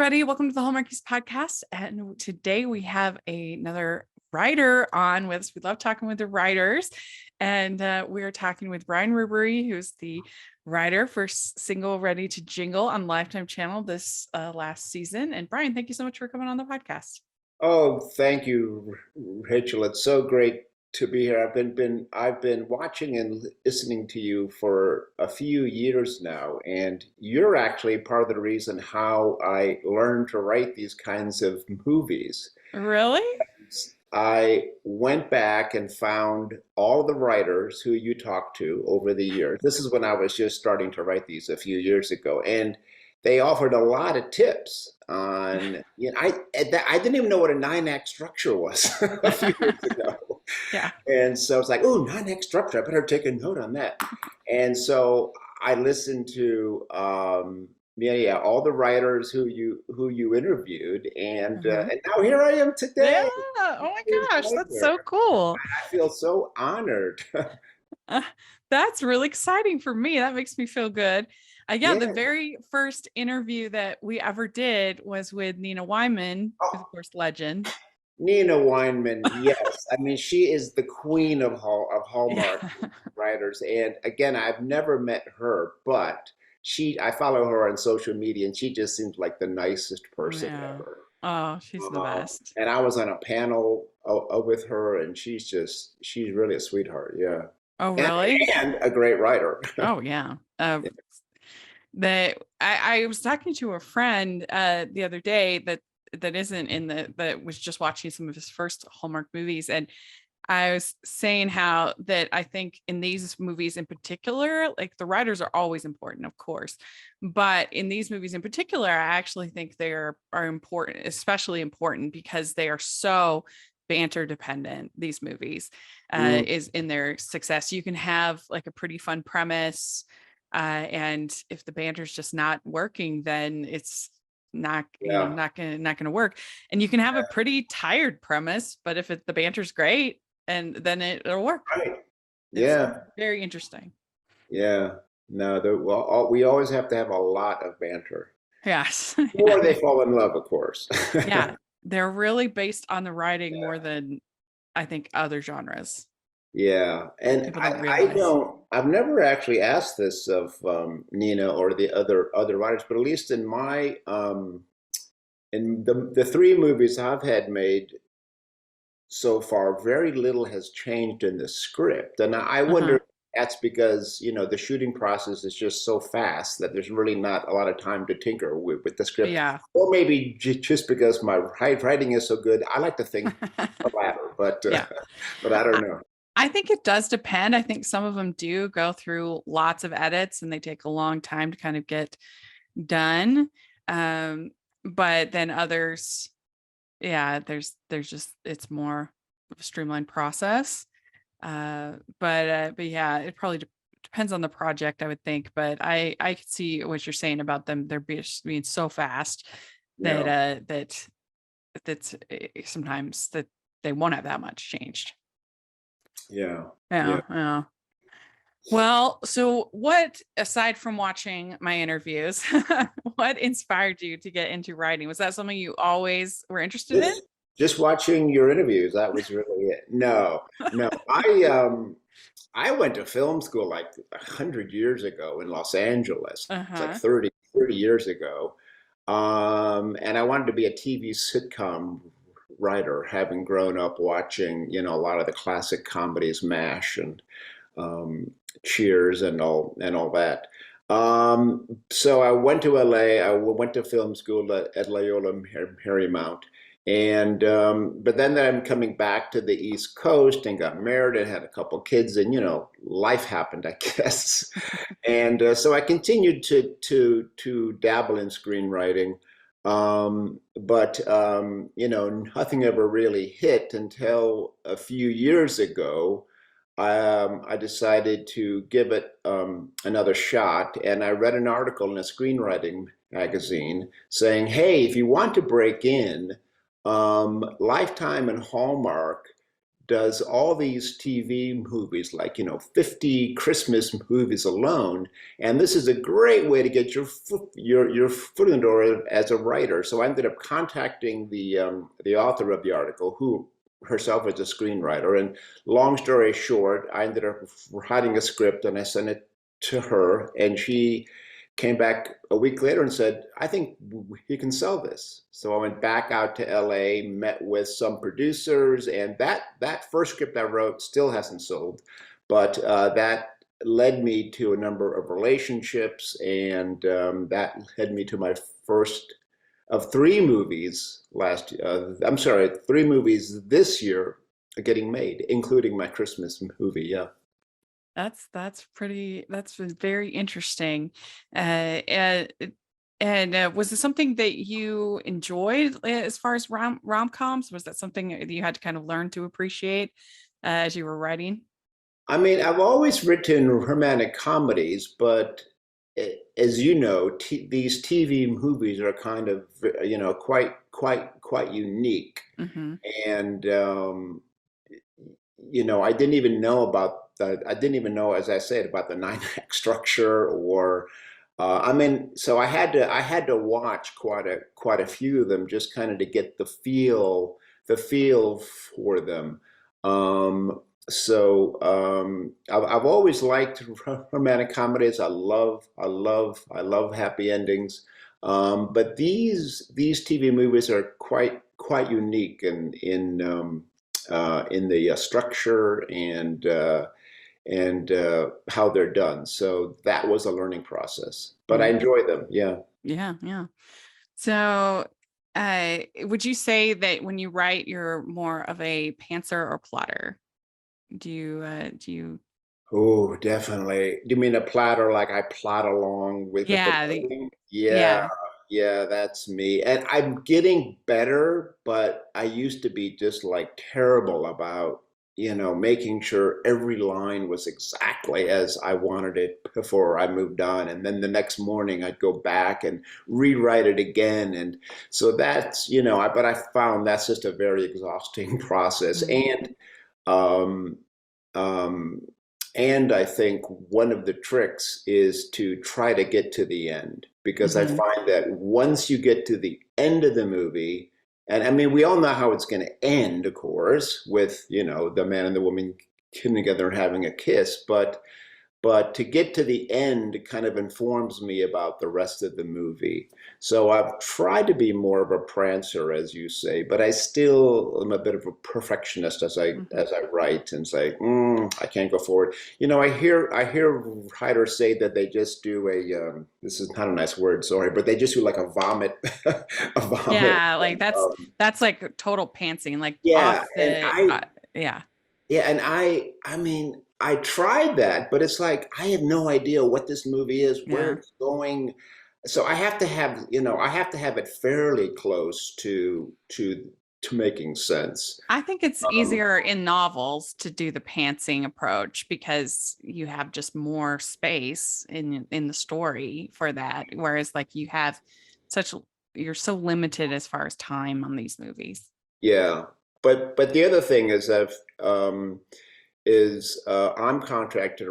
everybody. Welcome to the Hallmarkies podcast. And today we have another writer on with us. We love talking with the writers. And we are talking with Brian Ruberry, who's the writer for Single Ready to Jingle on Lifetime Channel this last season. And Brian, thank you so much for coming on the podcast. Oh, thank you, Rachel. It's so great to be here. I've been watching and listening to you for a few years now, and you're actually part of the reason how I learned to write these kinds of movies. Really? I went back and found all the writers who you talked to over the years. This is when I was just starting to write these a few years ago, and they offered a lot of tips on, I didn't even know what a 9-act structure was a few years ago. Yeah. And so it's like, oh, 9-act structure, I better take a note on that. And so I listened to all the writers who you interviewed, and now here I am today. Yeah. Oh my gosh, that's so cool. I feel so honored. That's really exciting for me. That makes me feel good. The very first interview that we ever did was with Nina Wyman, who's of course legend. Nina Wyman, yes. I mean, she is the queen of Hallmark writers. And again, I've never met her, but I follow her on social media, and she just seems like the nicest person ever. Oh, she's the best. And I was on a panel with her, and she's really a sweetheart. Yeah. Oh, really? And a great writer. Oh, yeah. I was talking to a friend the other day that was just watching some of his first Hallmark movies, and I was saying how that I think in these movies in particular, like the writers are always important, of course, but in these movies in particular, I actually think they are important, especially important because they are so banter dependent. These movies is in their success. You can have like a pretty fun premise. And if the banter's just not working, then it's not gonna work. And you can have a pretty tired premise, but if the banter's great, and then it'll work. Right. It's very interesting. Yeah. No, we always have to have a lot of banter. Yes. Or they fall in love, of course. Yeah. They're really based on the writing more than I think other genres. Yeah, and I've never actually asked this of Nina or the other writers, but at least in my in the three movies I've had made so far, very little has changed in the script, and I wonder if that's because the shooting process is just so fast that there's really not a lot of time to tinker with the script. Yeah, or maybe just because my writing is so good. I like to think the latter, but but I don't know. I think it does depend. I think some of them do go through lots of edits and they take a long time to kind of get done. But then others, there's just, it's more of a streamlined process. But yeah, it probably depends on the project, I would think. But I could see what you're saying about them. They're being so fast that that's sometimes that they won't have that much changed. Yeah. Well, so what, aside from watching my interviews, what inspired you to get into writing? Was that something you always were interested in? Just watching your interviews. That was really it. No. I went to film school like 100 years ago in Los Angeles. It's like 30 years ago. And I wanted to be a TV sitcom writer, having grown up watching, a lot of the classic comedies, MASH and Cheers and all that. So I went to LA. I went to film school at Loyola Marymount, and but then I'm coming back to the East Coast and got married and had a couple kids, and life happened, I guess. And so I continued to dabble in screenwriting. But nothing ever really hit until a few years ago. I decided to give it another shot, and I read an article in a screenwriting magazine saying, hey, if you want to break in, Lifetime and Hallmark does all these TV movies, like, 50 Christmas movies alone. And this is a great way to get your foot in the door as a writer. So I ended up contacting the author of the article, who herself is a screenwriter. And long story short, I ended up writing a script and I sent it to her, and she came back a week later and said, I think you can sell this. So I went back out to LA, met with some producers, and that first script I wrote still hasn't sold, but that led me to a number of relationships, and that led me to my first of three movies three movies this year getting made, including my Christmas movie. Yeah. That's very interesting. And was it something that you enjoyed as far as rom-coms? Was that something that you had to kind of learn to appreciate as you were writing? I mean, I've always written romantic comedies, but as you know, these TV movies are kind of, quite unique. Hmm. And I didn't even know I didn't even know, as I said, about the nine act structure, or so I had to watch quite a few of them, just kind of to get the feel for them. Um, I've always liked romantic comedies. I love happy endings. But these TV movies are quite unique in the structure and how they're done. So that was a learning process, but I enjoy them. Yeah. Yeah, yeah. So, would you say that when you write, you're more of a pantser or plotter? Do you? Oh, definitely. Do you mean a platter, like I plot along with the Yeah, writing? Yeah, yeah. yeah, that's me. And I'm getting better, but I used to be just like terrible about, making sure every line was exactly as I wanted it before I moved on. And then the next morning I'd go back and rewrite it again. And so but I found that's just a very exhausting process. Mm, Um, um, and I think one of the tricks is to try to get to the end, because I mhm. find that once you get to the end of the movie, and I mean, we all know how it's going to end, of course, with, the man and the woman getting together and having a kiss, but to get to the end kind of informs me about the rest of the movie. So I've tried to be more of a prancer, as you say, but I still am a bit of a perfectionist as I Mhm. as I write, and say, I can't go forward. I hear writers say that they just do this is not a nice word, sorry, but they just do like a vomit, a vomit. Yeah, like Um, that's like total pantsing, like yeah, off and the yeah. I mean, I tried that, but it's like I have no idea what this movie is, where Yeah. it's going. So I have to have it fairly close to making sense. I think it's Um, easier in novels to do the pantsing approach because you have just more space in the story for that. Whereas like such you're so limited as far as time on these movies. yeah, but the other thing is that I'm contracted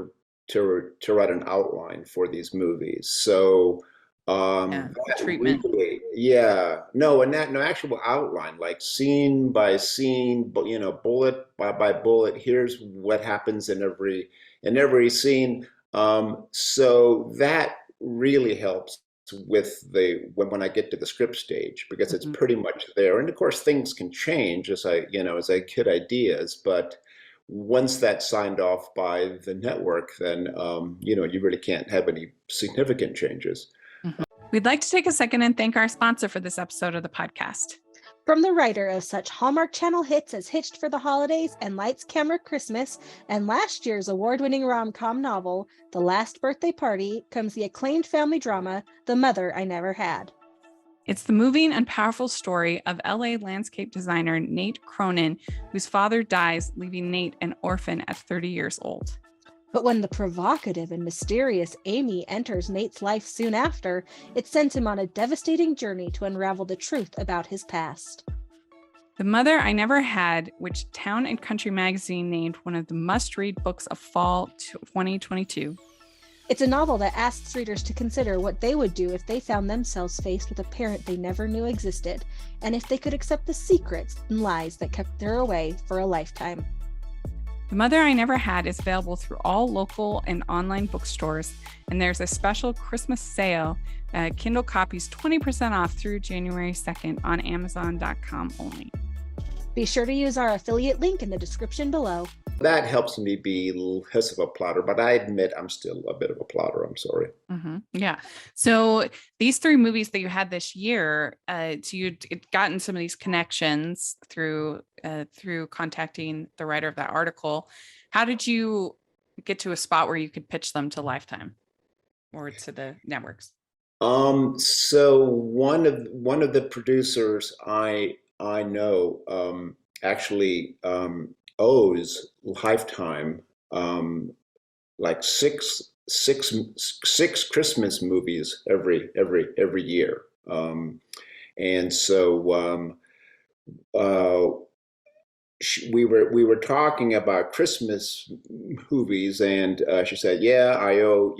to write an outline for these movies. So Yeah. The that treatment. really, yeah, no, and that no actual outline, like scene by scene, but bullet by bullet. Here's what happens in every scene. So that really helps with when I get to the script stage, because it's Mhm. pretty much there. And of course, things can change as I get ideas, but once that's signed off by the network, then you really can't have any significant changes. Mhm. We'd like to take a second and thank our sponsor for this episode of the podcast. From the writer of such Hallmark Channel hits as Hitched for the Holidays and Lights Camera Christmas, and last year's award-winning rom-com novel, The Last Birthday Party, comes the acclaimed family drama, The Mother I Never Had. It's the moving and powerful story of LA landscape designer Nate Cronin, whose father dies, leaving Nate an orphan at 30 years old. But when the provocative and mysterious Amy enters Nate's life soon after, it sends him on a devastating journey to unravel the truth about his past. The Mother I Never Had, which Town and Country magazine named one of the must-read books of fall 2022. It's a novel that asks readers to consider what they would do if they found themselves faced with a parent they never knew existed, and if they could accept the secrets and lies that kept her away for a lifetime. The Mother I Never Had is available through all local and online bookstores, and there's a special Christmas sale. Kindle copies 20% off through January 2nd on Amazon.com only. Be sure to use our affiliate link in the description below. That helps me be less of a plotter, but I admit I'm still a bit of a plotter. I'm sorry. Yeah. So these three movies that you had this year, so you'd gotten some of these connections through contacting the writer of that article. How did you get to a spot where you could pitch them to Lifetime or to the networks? So one of the producers I know actually owes Lifetime like six Christmas movies every year, and so we were talking about Christmas movies, and she said, "Yeah, I owe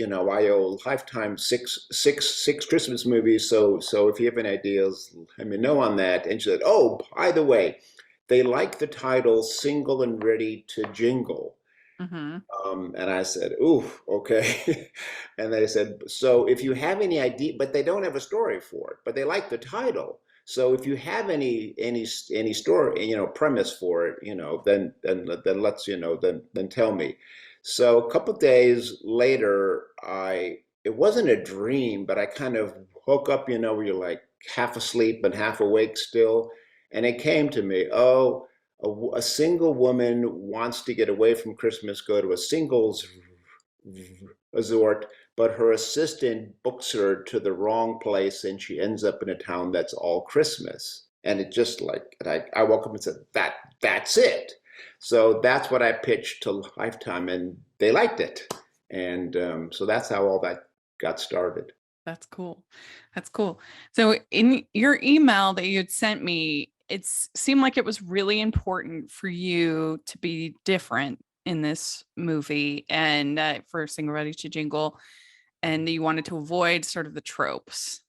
Lifetime six Christmas movies. So if you have any ideas, let me know on that." And she said, "Oh, by the way, they like the title 'Single and Ready to Jingle.'" And I said, "Ooh, okay." And they said, "So if you have any idea," but they don't have a story for it, but they like the title. So if you have any story, premise for it, then let's, then tell me. So a couple of days later, it wasn't a dream, but I kind of woke up, where you're like half asleep and half awake still, and it came to me, oh, a single woman wants to get away from Christmas, go to a singles resort, but her assistant books her to the wrong place, and she ends up in a town that's all Christmas. And it just I woke up and said, that's it. So that's what I pitched to Lifetime, and they liked it. And so that's how all that got started. That's cool. That's cool. So in your email that you had sent me, it seemed like it was really important for you to be different in this movie and for Single Ready to Jingle, and you wanted to avoid sort of the tropes.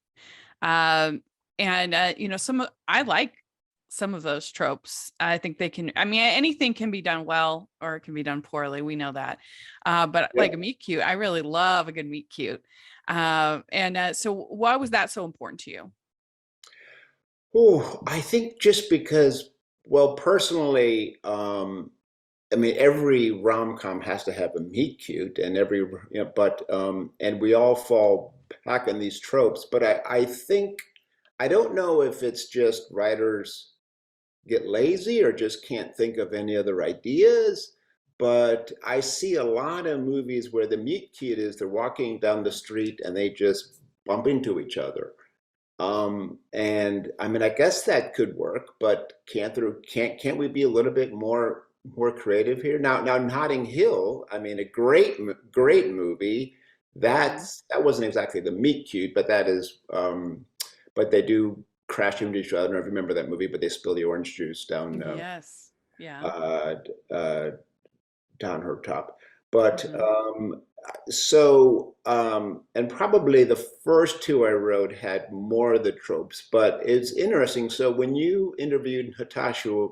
I like some of those tropes. I think they can, anything can be done well or it can be done poorly. We know that. But Yeah. like a meet cute, I really love a good meet cute. So why was that so important to you? Oh, I think just because, well, personally, every rom-com has to have a meet cute, and and we all fall back on these tropes. But I think, I don't know if it's just writers get lazy or just can't think of any other ideas. But I see a lot of movies where the meet cute is they're walking down the street and they just bump into each other. And I guess that could work, but can't we be a little bit more creative here? Now Notting Hill, a great movie. That wasn't exactly the meet cute, but that is, but they do crash into each other. I don't know if you remember that movie, but they spill the orange juice down. Yes. Yeah. Down her top. But and probably the first two I wrote had more of the tropes, but it's interesting. So when you interviewed Natasha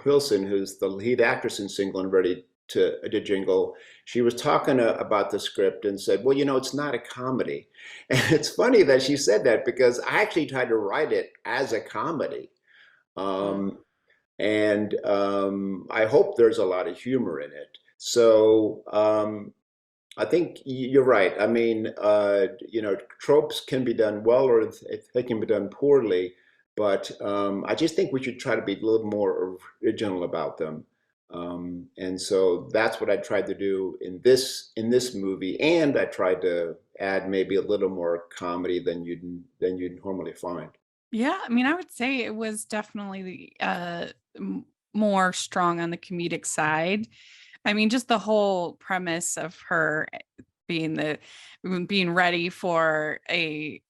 Wilson, who's the lead actress in Single and Ready to Jingle, she was talking about the script and said, well, it's not a comedy. And it's funny that she said that because I actually tried to write it as a comedy. And I hope there's a lot of humor in it. So I think you're right. Tropes can be done well or they can be done poorly, but I just think we should try to be a little more original about them. And so that's what I tried to do in this movie, and I tried to add maybe a little more comedy than you'd normally find. Yeah, I would say it was definitely more strong on the comedic side. Just the whole premise of her being ready for a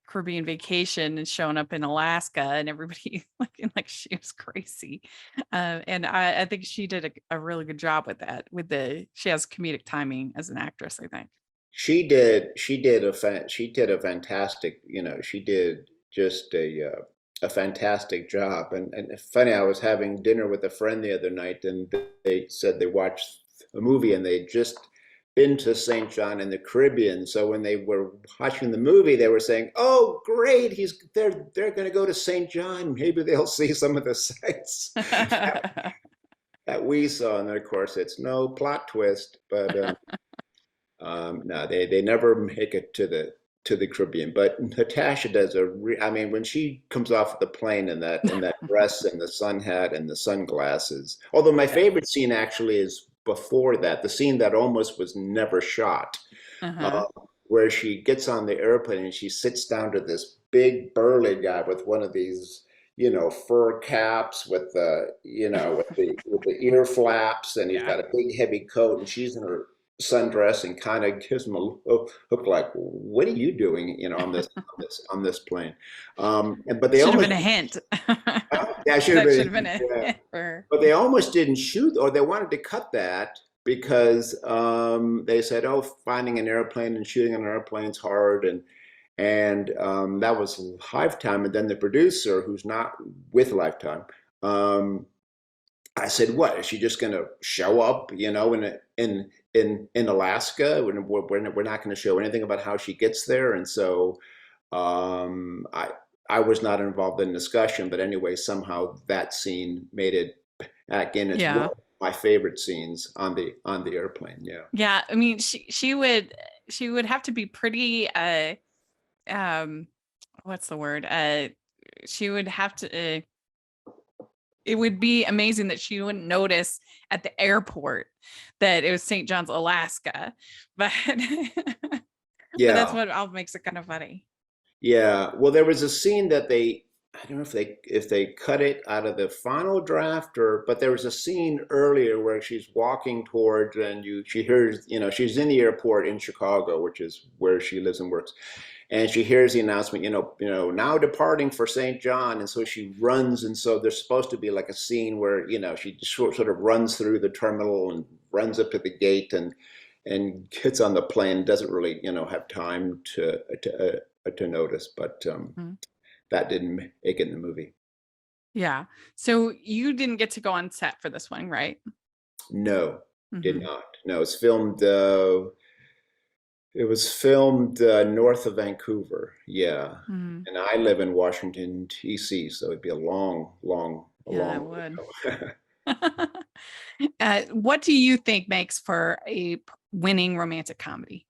Caribbean vacation and showing up in Alaska and everybody looking like she was crazy. And I think she did a really good job with that. She has comedic timing as an actress, I think. She did a fantastic, she did just a fantastic job. And funny, I was having dinner with a friend the other night, and they said they watched a movie and they just been to St. John in the Caribbean. So when they were watching the movie, they were saying, "Oh, great! They're going to go to St. John. Maybe they'll see some of the sights that we saw." And then, of course, it's no plot twist, but no, they never make it to the Caribbean. But Natasha does I mean, when she comes off the plane in that dress and the sun hat and the sunglasses. Although my favorite scene actually is before that, the scene that almost was never shot, where she gets on the airplane and she sits down to this big burly guy with one of these, fur caps with the, with the ear flaps, and he's got a big heavy coat, and she's in her sundress and kind of gives him a look like, "What are you doing, on this plane?" But they should almost have been a hint. Yeah, should have been a hint. But they almost didn't shoot, or they wanted to cut that because they said, "Oh, finding an airplane and shooting an airplane is hard," and that was Lifetime. And then the producer, who's not with Lifetime, I said, "What, is she just going to show up, in Alaska? We're not going to show anything about how she gets there." And so I was not involved in the discussion, but anyway, somehow that scene made it back in. It's one of my favorite scenes on the airplane. Yeah. Yeah. I mean, she would have to be pretty, what's the word? She would have to, it would be amazing that she wouldn't notice at the airport that it was St. John's, Alaska, but but that's what makes it kind of funny. Yeah. Well, there was a scene that I don't know if they cut it out of the final draft, but there was a scene earlier where she's walking towards, and she hears, she's in the airport in Chicago, which is where she lives and works. And she hears the announcement, now departing for St. John. And so she runs. And so there's supposed to be like a scene where, she just sort of runs through the terminal and runs up to the gate and gets on the plane, doesn't really, have time to notice. But that didn't make it in the movie. Yeah. So you didn't get to go on set for this one, right? No, did not. No, it's filmed. It was filmed north of Vancouver, and I live in Washington, D.C., so it'd be a long it would. What do you think makes for a winning romantic comedy?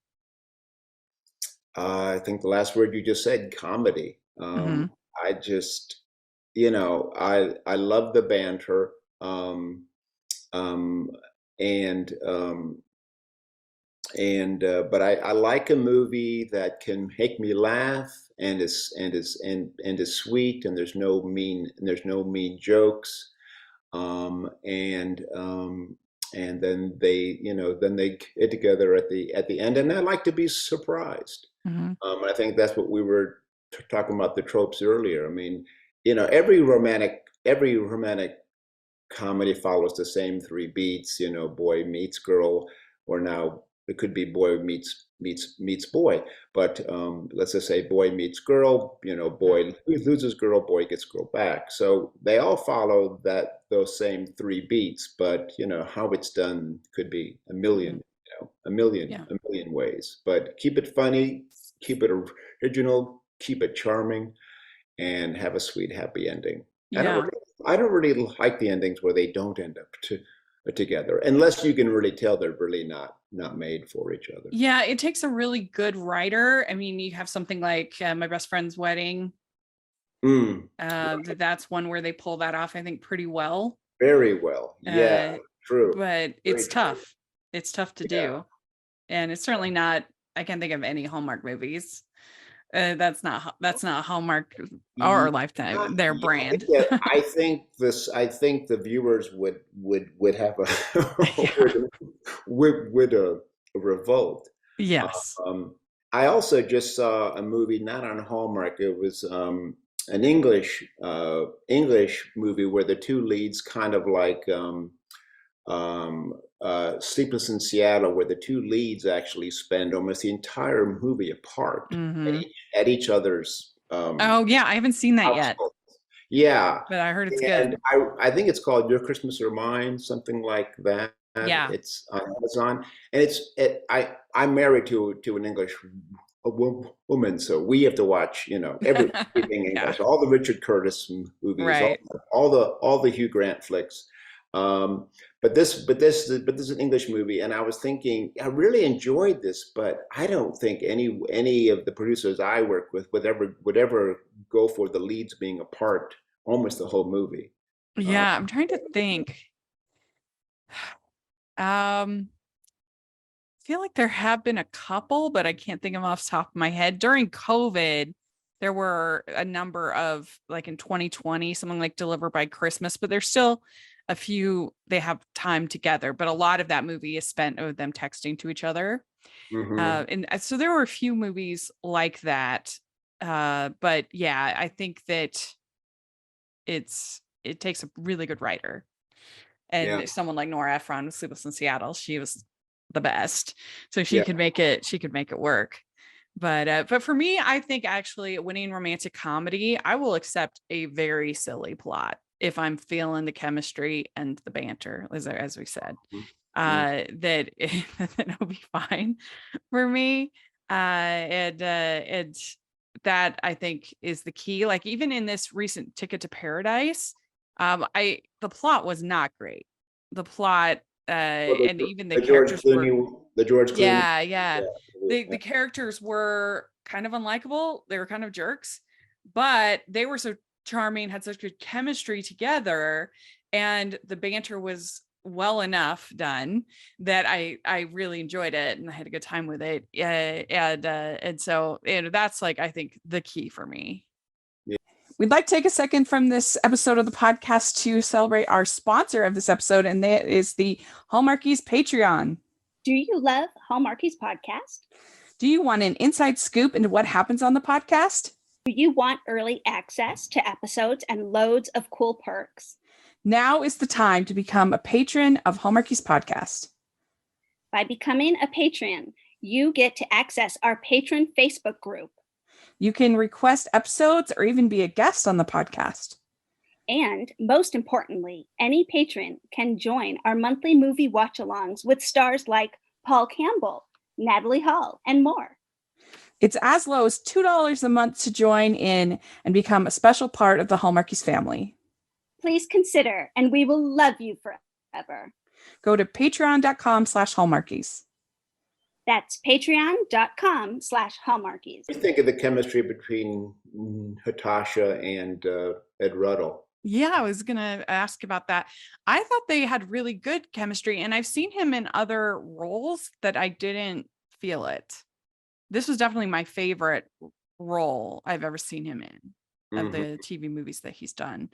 I think the last word you just said, comedy. I just, I love the banter, but I like a movie that can make me laugh and is sweet, and there's no mean jokes, and then they get together at the end, and I like to be surprised. I think that's what we were talking about, the tropes earlier. I mean, every romantic comedy follows the same three beats. Boy meets girl, or now it could be boy meets boy, but let's just say boy meets girl. Boy loses girl, boy gets girl back. So they all follow those same three beats, but how it's done could be a million ways. But keep it funny, keep it original, keep it charming, and have a sweet, happy ending. Yeah. I don't really like the endings where they don't end up together, unless you can really tell they're really not made for each other. Yeah, it takes a really good writer. I mean, you have something like My Best Friend's Wedding. That's one where they pull that off, I think, pretty well. Very well. Yeah, true. But it's tough. It's tough to do. And it's certainly not, I can't think of any Hallmark movies. That's not Hallmark or Lifetime, their brand. I think the viewers would have a would a revolt. Yes. I also just saw a movie, not on Hallmark. It was an English movie where the two leads kind of like Sleepless in Seattle, where the two leads actually spend almost the entire movie apart Hmm. at each other's Oh yeah, I haven't seen that yet, household. Yeah, but I heard it's and good. I think it's called Your Christmas or Mine, something like that. Yeah. It's on Amazon, and I'm married to an English woman, so we have to watch, everything Yeah. English, all the Richard Curtis movies, Right. all the Hugh Grant flicks. Um, but this is an English movie, and I was thinking I really enjoyed this, but I don't think any of the producers I work with would ever go for the leads being apart almost the whole movie. Uh, Yeah, I'm trying to think. I feel like there have been a couple, but I can't think of them off the top of my head. During COVID, there were a number of, like in 2020, something like Deliver by Christmas, but there's still a few they have time together. But a lot of that movie is spent with them texting to each other. mhm. So there were a few movies like that. But yeah, I think that it takes a really good writer. Yeah, And someone like Nora Ephron with Sleepless in Seattle, she was the best. So yeah, she could make it work. But for me, I think actually winning romantic comedy, I will accept a very silly plot if I'm feeling the chemistry and the banter, as we said. mhm. That it'll be fine for me. And that I think is the key. Like even in this recent Ticket to Paradise, I the plot was not great. The plot, Well, and even the the George characters were, Clooney, the George Clooney. yeah, yeah. The Yeah. characters were kind of unlikable. They were kind of jerks, but they were so charming, had such good chemistry together, and the banter was well enough done that I really enjoyed it and I had a good time with it. And so that's like I think the key for me. Yeah. We'd like to take a second from this episode of the podcast to celebrate our sponsor of this episode, and that is the Hallmarkies Patreon. Do you love Hallmarkies podcast? Do you want an inside scoop into what happens on the podcast? Do you want early access to episodes and loads of cool perks? Now is the time to become a patron of Hallmarkies Podcast. By becoming a patron, you get to access our patron Facebook group. You can request episodes or even be a guest on the podcast. And most importantly, any patron can join our monthly movie watch-alongs with stars like Paul Campbell, Natalie Hall, and more. It's as low as $2 a month to join in and become a special part of the Hallmarkies family. Please consider, and we will love you forever. Go to patreon.com/Hallmarkies. That's patreon.com/Hallmarkies. What do you think of the chemistry between Natasha and Ed Ruddle? Yeah, I was going to ask about that. I thought they had really good chemistry, and I've seen him in other roles that I didn't feel it. This was definitely my favorite role I've ever seen him in of the TV movies that he's done.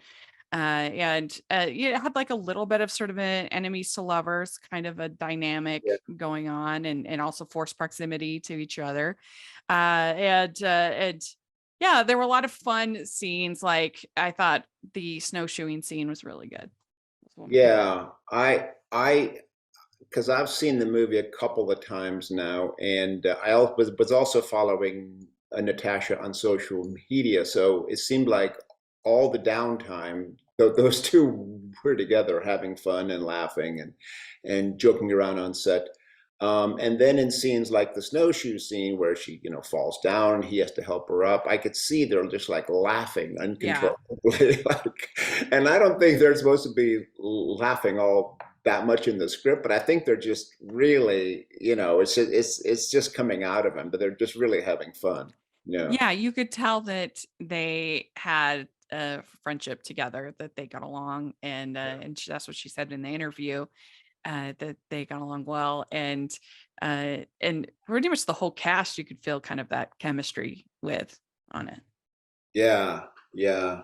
And it had like a little bit of sort of an enemies to lovers kind of a dynamic Yeah. going on, and also forced proximity to each other. And yeah, there were a lot of fun scenes. Like I thought the snowshoeing scene was really good. Yeah, I because I've seen the movie a couple of times now, and was also following Natasha on social media, so it seemed like all the downtime, those two were together having fun and laughing and joking around on set. And then in scenes like the snowshoe scene where she, falls down and he has to help her up, I could see they're just like laughing Yeah. uncontrollably. And I don't think they're supposed to be laughing all that much in the script, but I think they're just really, it's just coming out of them, but they're just really having fun. Yeah. Yeah, you could tell that they had a friendship together, that they got along, and that's what she said in the interview, that they got along well, and pretty much the whole cast you could feel kind of that chemistry with on it. Yeah, yeah.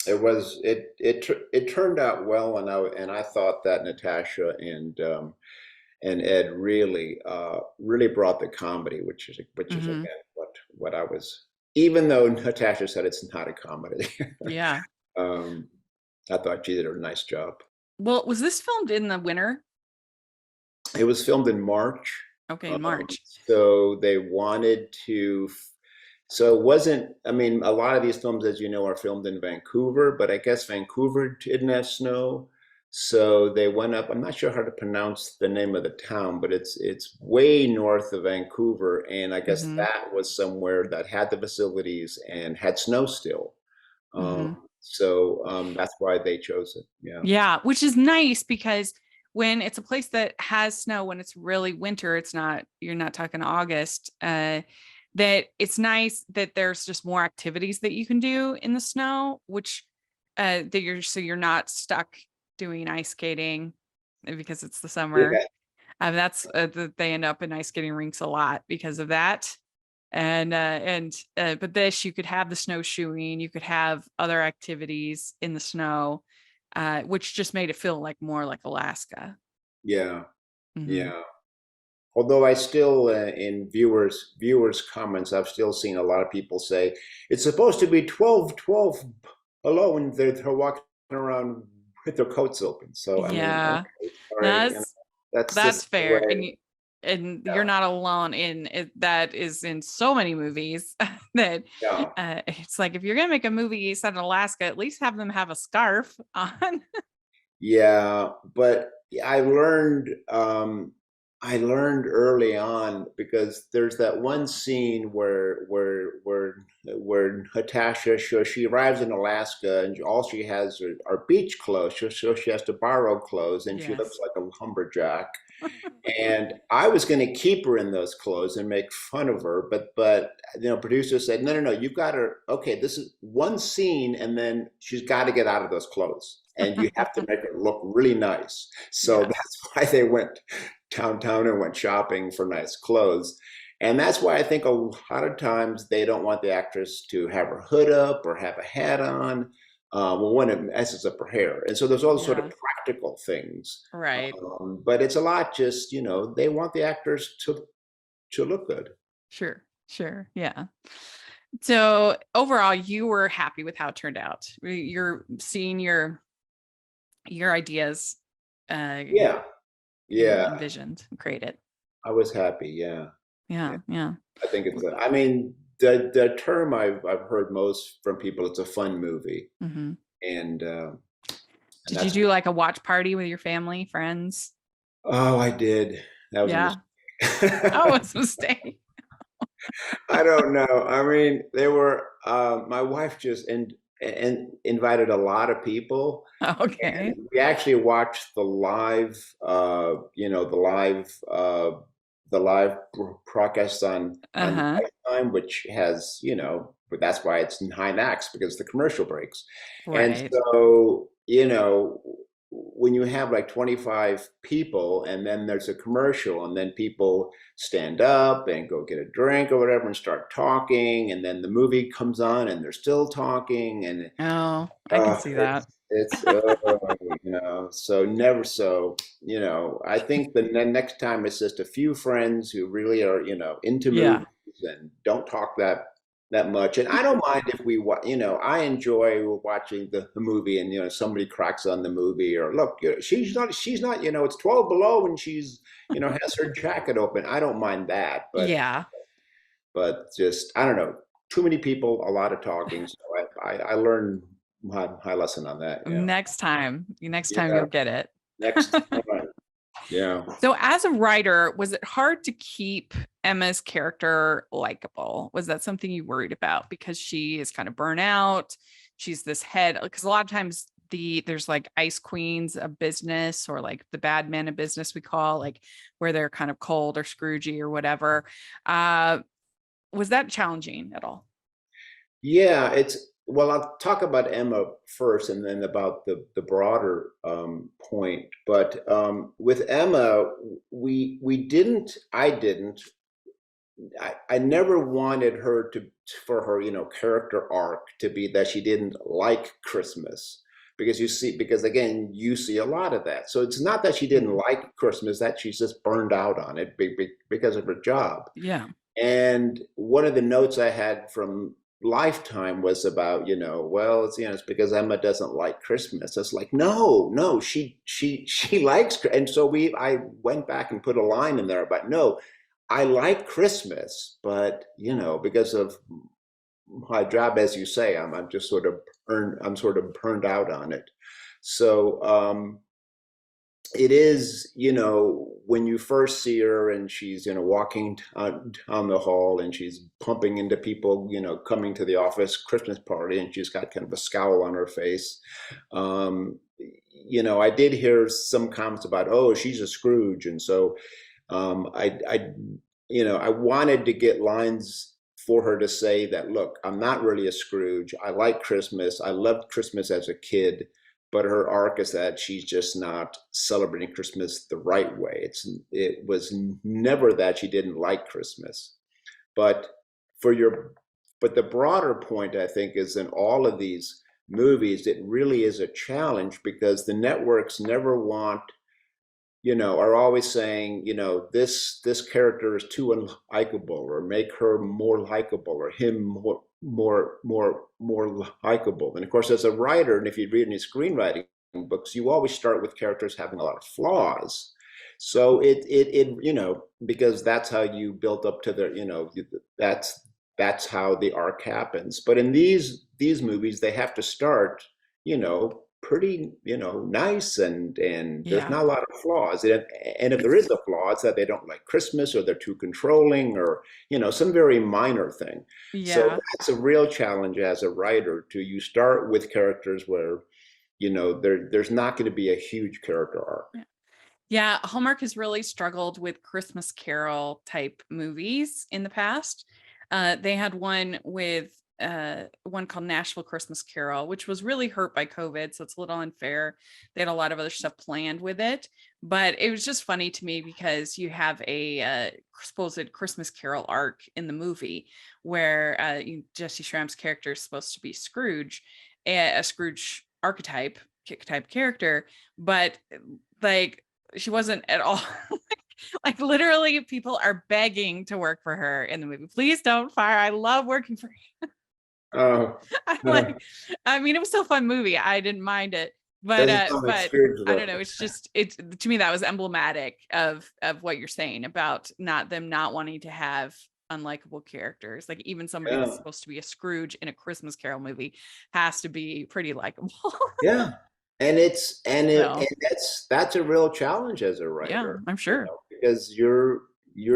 It turned out well, and I thought that Natasha and Ed really really brought the comedy, which is Hmm. again what I was. Even though Natasha said it's not a comedy, Yeah. um, I thought she did a nice job. Well, was this filmed in the winter? It was filmed in March, Okay, in March. so they wanted to. So it wasn't. I mean, a lot of these films, as you know, are filmed in Vancouver, but I guess Vancouver didn't have snow, so they went up. I'm not sure how to pronounce the name of the town, but it's way north of Vancouver, and I guess Hmm. that was somewhere that had the facilities and had snow still. Hmm. That's why they chose it. Yeah. Yeah, which is nice because when it's a place that has snow, when it's really winter, it's not, you're not talking August, that it's nice that there's just more activities that you can do in the snow, which that you're, so you're not stuck doing ice skating because it's the summer. Yeah. That's that they end up in ice skating rinks a lot because of that. But this, you could have the snowshoeing, you could have other activities in the snow, which just made it feel like more like Alaska. Yeah. Hmm. Yeah. Although I still, in viewers comments, I've still seen a lot of people say it's supposed to be 12 below, and they're walking around with their coats open. So I mean, Yeah, okay, sorry, that's that's that's just the fair, way. and you're Yeah, not alone in it. That is in so many movies that yeah, it's like if you're gonna make a movie set in Alaska, at least have them have a scarf on. yeah. But I learned early on because there's that one scene where Natasha she arrives in Alaska and all she has are beach clothes, so she has to borrow clothes, and she looks Yes. like a lumberjack. And I was going to keep her in those clothes and make fun of her, but producer said, no, you've got her. Okay, this is one scene, and then she's got to get out of those clothes, and you have to make her look really nice. So Yes. that's why they went downtown and went shopping for nice clothes. And that's why I think a lot of times they don't want the actress to have her hood up or have a hat on. Well, one, it messes up her hair. And so there's all sort of Yeah. practical things. Right. But it's a lot just, they want the actors to look good. Sure. Sure. Yeah. So overall, you were happy with how it turned out. You're seeing your ideas Yeah. you Yeah. envisioned and created. I was happy. Yeah. Yeah. Yeah. Yeah. I think I mean, the term I've heard most from people, it's a fun movie. Hmm. And Did you that's, do like a watch party with your family, friends? oh, I did. That was a Yeah. Oh, mistake. it's a mistake. I don't know. I mean, they were, my wife just and invited a lot of people. And Okay. we actually watched the live, the live broadcast on Uh-huh. Lifetime, which has, but that's why it's 9 acts because the commercial breaks. And Right. so, when you have like 25 people and then there's a commercial and then people stand up and go get a drink or whatever and start talking, and then the movie comes on and they're still talking, and Oh, I can see that. it's so never so I think the next time it's just a few friends who really are into Yeah. movies and don't talk that much. And I don't mind if I enjoy watching the movie, and somebody cracks on the movie, or look, she's not it's 12 below and she's has her jacket open. I don't mind that, Yeah. but just I don't know, too many people, a lot of talking. So I learned my lesson on that. Yeah. Next time Yeah. you'll get it. Next time. Yeah. So as a writer, was it hard to keep Emma's character likable? Was that something you worried about because she is kind of burnt out? She's this head, because a lot of times there's like ice queens of business, or like the bad men of business we call, like where they're kind of cold or Scroogey or whatever. Was that challenging at all? Yeah, well, I'll talk about Emma first and then about the broader point. But with Emma, I never wanted her for her character arc to be that she didn't like Christmas. because again, you see a lot of that. So it's not that she didn't like Christmas, that she's just burned out on it because of her job. Yeah. And one of the notes I had from Lifetime was about, well, it's because Emma doesn't like Christmas. It's like, no, she likes, and so I went back and put a line in there about, no, I like Christmas, but because of my job, as you say, I'm just sort of burned out on it. So it is, when you first see her and she's, walking down the hall and she's pumping into people, coming to the office Christmas party, and she's got kind of a scowl on her face. I did hear some comments about, oh, she's a Scrooge. And so I wanted to get lines for her to say that, look, I'm not really a Scrooge. I like Christmas. I loved Christmas as a kid. But her arc is that she's just not celebrating Christmas the right way. It was never that she didn't like Christmas. But the broader point, I think, is in all of these movies, it really is a challenge because the networks never want, are always saying, this character is too unlikable, or make her more likable, or him more likable. And of course, as a writer, and if you read any screenwriting books, you always start with characters having a lot of flaws. So because that's how you build up to their, that's how the arc happens. But in these movies, they have to start, pretty, nice, and there's not a lot of flaws. And if there is a flaw, it's that they don't like Christmas, or they're too controlling, or, some very minor thing. Yeah. So that's a real challenge as a writer you start with characters where, there's not going to be a huge character arc. Yeah. Hallmark has really struggled with Christmas Carol type movies in the past. They had one called Nashville Christmas Carol, which was really hurt by COVID. So it's a little unfair. They had a lot of other stuff planned with it, but it was just funny to me because you have a supposed Christmas Carol arc in the movie where Jesse Schramm's character is supposed to be Scrooge, a Scrooge archetype type character, but like she wasn't at all. Like literally people are begging to work for her in the movie. Please don't fire. I love working for you. I mean, it was still a fun movie. I didn't mind it, but I don't know. It's to me, that was emblematic of what you're saying about them not wanting to have unlikable characters. Like even somebody that's supposed to be a Scrooge in a Christmas Carol movie has to be pretty likable. Yeah. And that's a real challenge as a writer. Yeah, I'm sure. Because you're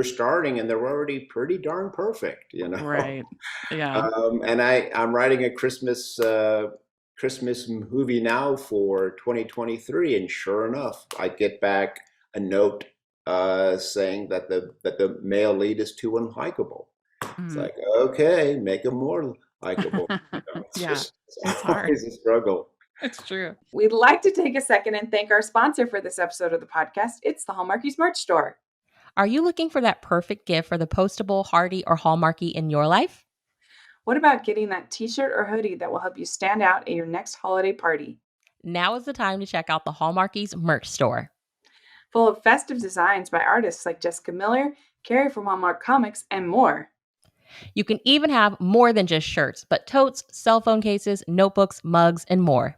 starting and they're already pretty darn perfect, Right. Yeah. And I'm writing a Christmas movie now for 2023, and sure enough, I get back a note saying that the male lead is too unlikable. It's like, okay, make him more likable. It's hard. It's a struggle. It's true. We'd like to take a second and thank our sponsor for this episode of the podcast. It's the Hallmarkies merch store. Are you looking for that perfect gift for the postable, hardy, or Hallmarky in your life? What about getting that t-shirt or hoodie that will help you stand out at your next holiday party? Now is the time to check out the Hallmarkies merch store. Full of festive designs by artists like Jessica Miller, Carrie from Hallmark Comics, and more. You can even have more than just shirts, but totes, cell phone cases, notebooks, mugs, and more.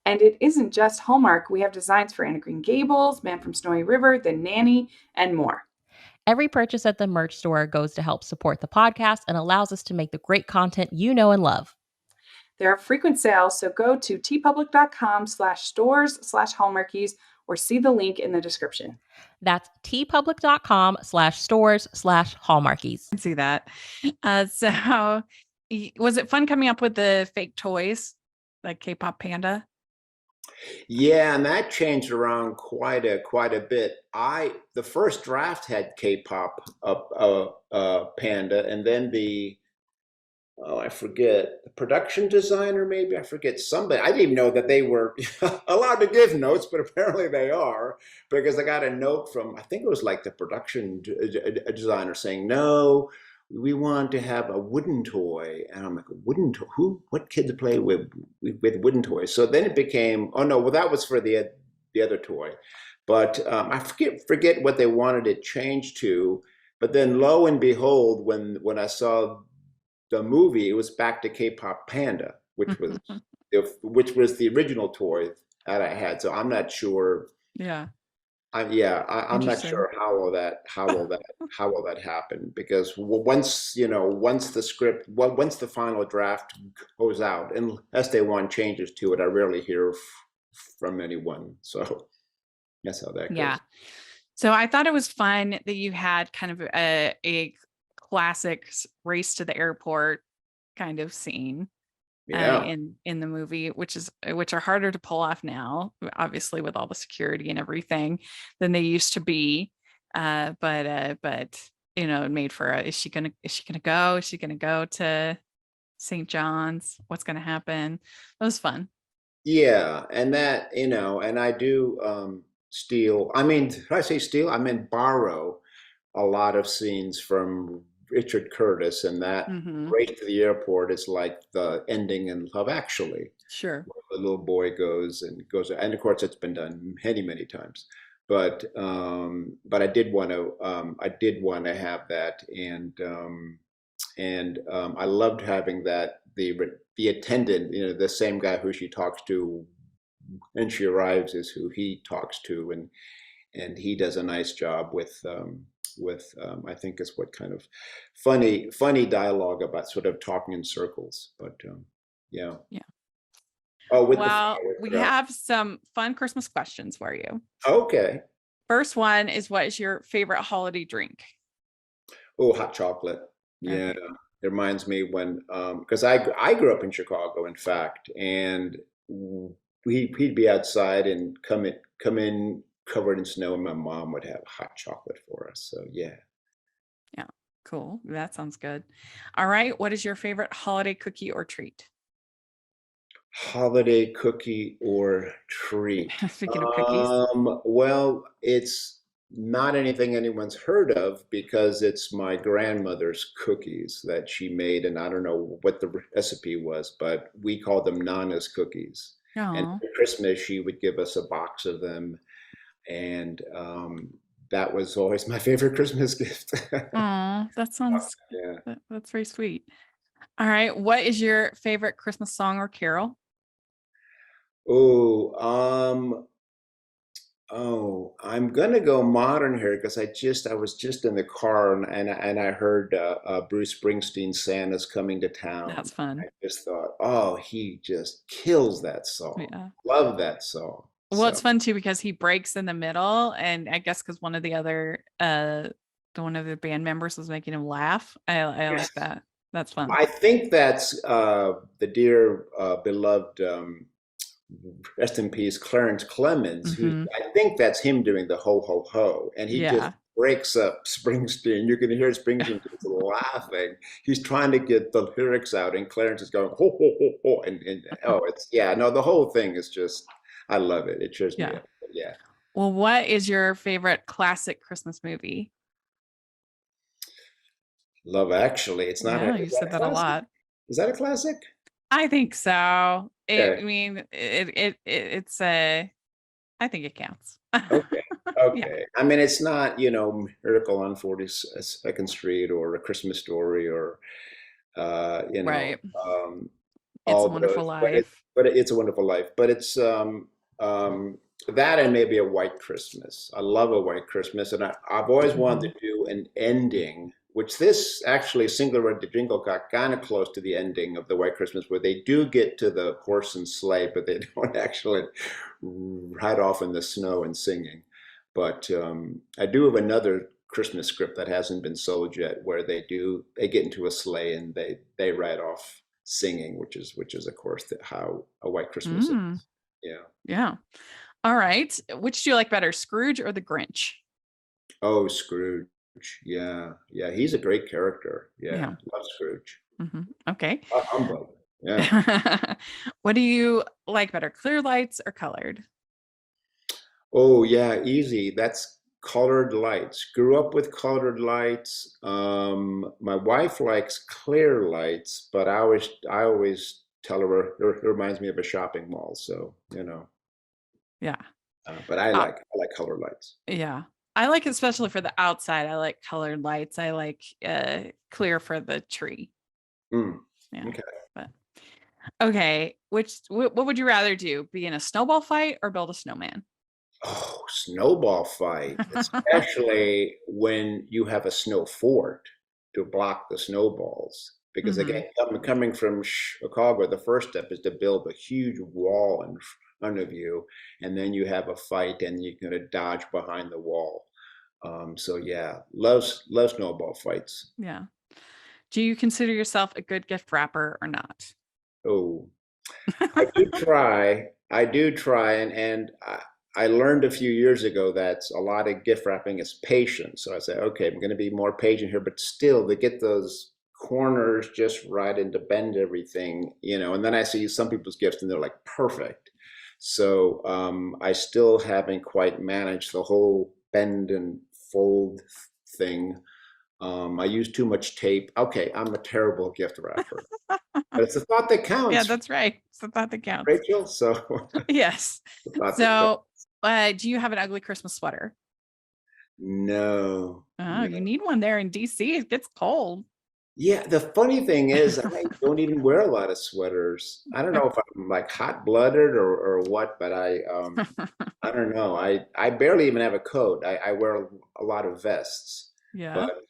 And it isn't just Hallmark. We have designs for Anna Green Gables, Man from Snowy River, The Nanny, and more. Every purchase at the merch store goes to help support the podcast and allows us to make the great content you know and love. There are frequent sales, so go to tpublic.com/stores/Hallmarkies or see the link in the description. That's tpublic.com/stores/Hallmarkies. I see that. So was it fun coming up with the fake toys like K-pop panda? Yeah, and that changed around quite a bit. The first draft had K-pop panda, and then I forget, the production designer, maybe, I forget, somebody. I didn't even know that they were allowed to give notes, but apparently they are, because I got a note from, I think it was like the production designer saying, no, we want to have a wooden toy. And I'm like, a wooden toy? What kids play with wooden toys? So then it became, oh no, well, that was for the other toy. But I forget what they wanted it changed to. But then lo and behold, when I saw the movie, it was back to K-pop Panda, which was the original toy that I had. So I'm not sure. Yeah. I'm not sure how will that happen, because once once the final draft goes out, unless they want changes to it, I rarely hear from anyone. So that's how that Yeah. goes. So I thought it was fun that you had kind of a classic race to the airport kind of scene Yeah. in the movie, which are harder to pull off now, obviously with all the security and everything, than they used to be. But you know, it made for is she gonna go? Is she gonna go to St. John's? What's gonna happen? It was fun. Yeah, and that, and I do steal. I mean, did I say steal? I meant borrow a lot of scenes from Richard Curtis, and that race to the airport is like the ending in Love Actually. Sure. Where the little boy goes, and of course it's been done many, many times. But I did want to have that, and I loved having that the attendant, the same guy who she talks to when she arrives is who he talks to, and he does a nice job with I think is what kind of funny dialogue about sort of talking in circles. But yeah. Oh, we have some fun Christmas questions for you. Okay. First one is, what is your favorite holiday drink? Oh, hot chocolate. Yeah. Okay. It reminds me when, because I grew up in Chicago, in fact, and he'd be outside and come in covered in snow, and my mom would have hot chocolate for us. So yeah. Yeah, cool. That sounds good. All right. What is your favorite holiday cookie or treat? Holiday cookie or treat? Speaking of cookies. Well, it's not anything anyone's heard of, because it's my grandmother's cookies that she made, and I don't know what the recipe was, but we call them Nana's cookies. And Oh, for Christmas, she would give us a box of them, and that was always my favorite Christmas gift. that sounds Yeah. that's very sweet. All right. What is your favorite Christmas song or carol? I'm gonna go modern here, because I was just in the car, and I heard Bruce Springsteen's "Santa's Coming to Town." That's fun. I just thought, oh, he just kills that song. Yeah. Love that song. Well, it's fun too because he breaks in the middle, and I guess because one of the band members was making him laugh. I like that. That's fun. I think that's the dear beloved, rest in peace, Clarence Clemens, who I think that's him doing the ho ho ho, and he just breaks up Springsteen. You can hear Springsteen just laughing. He's trying to get the lyrics out, and Clarence is going ho ho ho ho, and the whole thing is just, I love it. It cheers me up. Yeah. Well, what is your favorite classic Christmas movie? Love Actually. It's not. Yeah, you said that a lot. Is that a classic? I think so. Okay. I mean, it's a. I think it counts. Okay. Yeah. I mean, it's not, Miracle on 42nd Street or A Christmas Story or, Right. It's all a Wonderful Life. But it's a Wonderful Life. But it's that, and maybe A White Christmas. I love A White Christmas, and I've always wanted to do an ending, which this actually, Single Red the Jingle got kind of close to the ending of The White Christmas, where they do get to the horse and sleigh, but they don't actually ride off in the snow and singing. But I do have another Christmas script that hasn't been sold yet, where they get into a sleigh and they ride off singing, which is of course how A White Christmas is. Yeah. All right. Which do you like better, Scrooge or the Grinch? Oh, Scrooge. Yeah. He's a great character. Yeah. Love Scrooge. Okay. Humbug. Yeah. What do you like better, clear lights or colored? Oh, yeah, easy. That's colored lights. Grew up with colored lights. My wife likes clear lights, but I always tell her it reminds me of a shopping mall. So, Yeah. But I like colored lights. Yeah. I like, especially for the outside, I like colored lights. I like clear for the tree. Yeah. Okay. But okay. What would you rather do? Be in a snowball fight or build a snowman? Oh, snowball fight, especially when you have a snow fort to block the snowballs. Because again, coming from Chicago, the first step is to build a huge wall in front of you, and then you have a fight, and you're going to dodge behind the wall. So yeah, love snowball fights. Yeah. Do you consider yourself a good gift wrapper or not? Oh, I do try, and I learned a few years ago that a lot of gift wrapping is patience. So I say, okay, I'm going to be more patient here, but still, to get those corners just right and to bend everything, and then I see some people's gifts and they're like perfect. So I still haven't quite managed the whole bend and fold thing. I use too much tape. Okay, I'm a terrible gift wrapper. But it's the thought that counts. Yeah, that's right. It's the thought that counts. Rachel, so yes. So do you have an ugly Christmas sweater? No. Oh, you need one there in DC. It gets cold. Yeah, the funny thing is I don't even wear a lot of sweaters. I don't know if I'm like hot-blooded or what, but I don't know. I barely even have a coat. I wear a lot of vests. Yeah. But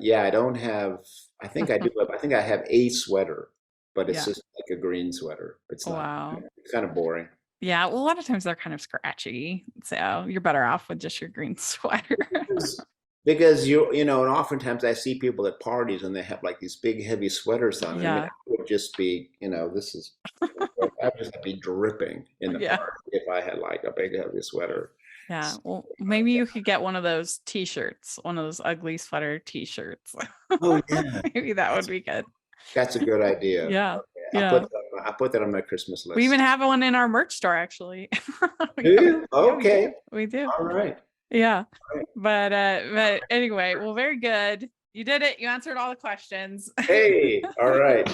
yeah, I don't have, I think I do have, I think I have a sweater, but it's just like a green sweater. It's not, wow. It's kind of boring. Yeah, well, a lot of times they're kind of scratchy, so you're better off with just your green sweater. Because and oftentimes I see people at parties and they have like these big heavy sweaters on. Yeah. I mean, it would just be, this is, I would just be dripping in the party if I had like a big heavy sweater. Yeah, well, maybe you could get one of those t-shirts, one of those ugly sweater t-shirts. Oh yeah. Maybe that would be good. That's a good idea. Yeah. Okay. I'll put that on my Christmas list. We even have one in our merch store, actually. Do you? Okay. Yeah, we do. All right. Yeah. But anyway, well, very good. You did it. You answered all the questions. Hey, all right.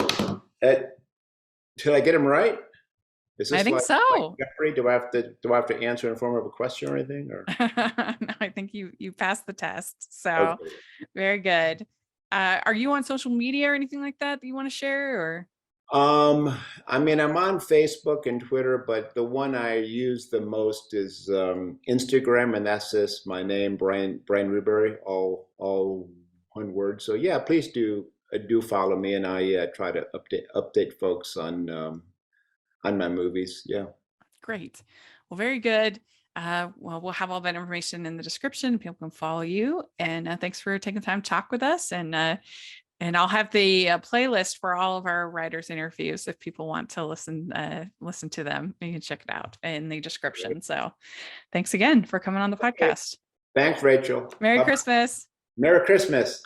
Should I get them right? Is this I think so. Like Jeffrey? Do I have to answer in form of a question or anything? Or no, I think you passed the test. So very good. Are you on social media or anything like that you want to share? Or I mean, I'm on Facebook and Twitter, but the one I use the most is Instagram, and that's just my name, Brian Ruberry, all one word. So yeah, please do follow me, and I try to update folks on my movies. Yeah. Great. Well, very good. Well, we'll have all that information in the description. People can follow you. And thanks for taking time to talk with us. And I'll have the playlist for all of our writers' interviews if people want to listen to them. You can check it out in the description. Great. So thanks again for coming on the podcast. Thanks, Rachel. Merry Christmas. Merry Christmas.